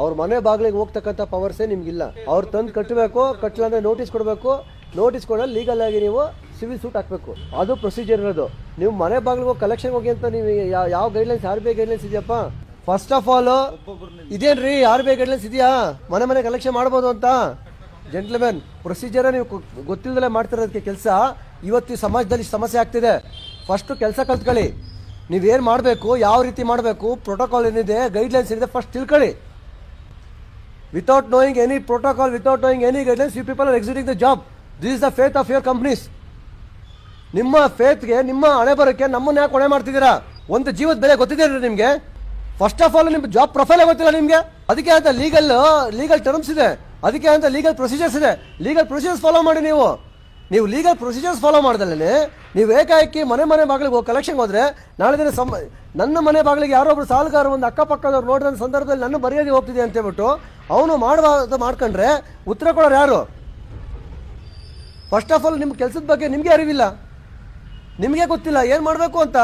ಅವ್ರ ಮನೆ ಬಾಗಿಲಿಗೆ ಹೋಗ್ತಕ್ಕಂಥ ಪವರ್ಸೇ ನಿಮ್ಗಿಲ್ಲ. ಅವ್ರು ತಂದು ಕಟ್ಟಬೇಕು, ಕಟ್ಟಲ ಅಂದರೆ ನೋಟಿಸ್ ಕೊಡಬೇಕು, ನೋಟಿಸ್ ಕೊಡೋದು ಲೀಗಲ್ ಆಗಿ ನೀವು ಸಿವಿಲ್ ಸೂಟ್ ಹಾಕಬೇಕು. ಅದು ಪ್ರೊಸೀಜರ್ ಇರೋದು. ನೀವು ಮನೆ ಬಾಗಿಲಿಗೆ ಹೋಗಿ ಕಲೆಕ್ಷನ್ ಹೋಗಿ ಅಂತ ನೀವು ಯಾವ ಗೈಡ್ಲೈನ್ಸ್ RBI ಗೈಡ್ಲೈನ್ಸ್ ಇದೆಯಪ್ಪ? ಫಸ್ಟ್ ಆಫ್ ಆಲ್ ಇದೇನ್ರಿ RBI ಗೈಡ್ಲೈನ್ಸ್ ಇದೆಯಾ ಮನೆ ಕಲೆಕ್ಷನ್ ಮಾಡ್ಬೋದು ಅಂತ? ಜೆಂಟ್ಲ್ಮೆನ್, ಪ್ರೊಸೀಜರೇ ನೀವು ಗೊತ್ತಿಲ್ಲದಲ್ಲೇ ಮಾಡ್ತಿರೋದಕ್ಕೆ ಕೆಲಸ. ಇವತ್ತು ಈ ಸಮಾಜದಲ್ಲಿ ಸಮಸ್ಯೆ ಆಗ್ತಿದೆ. ಫಸ್ಟು ಕೆಲಸ ಕಲ್ತ್ಕೊಳ್ಳಿ. ನೀವೇನು ಮಾಡಬೇಕು, ಯಾವ ರೀತಿ ಮಾಡಬೇಕು, ಪ್ರೋಟೋಕಾಲ್ ಏನಿದೆ, ಗೈಡ್ಲೈನ್ಸ್ ಏನಿದೆ ಫಸ್ಟ್ ತಿಳ್ಕೊಳ್ಳಿ. Without knowing any protocol, without knowing any guidelines, you people are exiting the job. This is the faith of your companies. ನಿಮ್ಮ ಫೇತ್ಗೆ, ನಿಮ್ಮ ಹಣೆ ಬರೋಕ್ಕೆ ನಮ್ಮನ್ನ ಯಾಕೆ ಹೊಣೆ ಮಾಡ್ತಿದ್ದೀರಾ? ಒಂದು ಜೀವದ ಬೆಲೆ ಗೊತ್ತಿದೆ ನಿಮಗೆ? ಫಸ್ಟ್ ಆಫ್ ಆಲ್ ನಿಮ್ಮ ಜಾಬ್ ಪ್ರೊಫೈಲೇ ಗೊತ್ತಿಲ್ಲ ನಿಮಗೆ. ಅದಕ್ಕೆ ಅಂತ ಲೀಗಲ್ ಟರ್ಮ್ಸ್ ಇದೆ, ಅದಕ್ಕೆ ಅಂತ ಲೀಗಲ್ ಪ್ರೊಸೀಜರ್ಸ್ ಇದೆ. ಲೀಗಲ್ ಪ್ರೊಸೀಜರ್ಸ್ ಫಾಲೋ ಮಾಡಿ. ನೀವು ಲೀಗಲ್ ಪ್ರೊಸೀಜರ್ಸ್ ಫಾಲೋ ಮಾಡ್ದಲ್ಲೇ ನೀವು ಏಕಾಏಕಿ ಮನೆ ಬಾಗಿಲಿಗೆ ಹೋಗಿ ಕಲೆಕ್ಷನ್ಗೆ ಹೋದ್ರೆ, ನಾಳೆ ದಿನ ನನ್ನ ಮನೆ ಬಾಗಿಲಿಗೆ ಯಾರೊಬ್ರು ಸಾಲಗಾರ ಒಂದು ಅಕ್ಕಪಕ್ಕದವ್ರು ನೋಡಿದ ಸಂದರ್ಭದಲ್ಲಿ ನನ್ನ ಮರ್ಯಾದೆ ಹೋಗ್ತಿದೆ ಅಂತ ಹೇಳ್ಬಿಟ್ಟು ಅವನು ಮಾಡ್ಕೊಂಡ್ರೆ ಉತ್ತರ ಕೊಡೋರು ಯಾರು? ಫಸ್ಟ್ ಆಫ್ ಆಲ್ ನಿಮ್ಮ ಕೆಲಸದ ಬಗ್ಗೆ ನಿಮಗೆ ಅರಿವಿಲ್ಲ, ನಿಮಗೆ ಗೊತ್ತಿಲ್ಲ ಏನು ಮಾಡಬೇಕು ಅಂತ.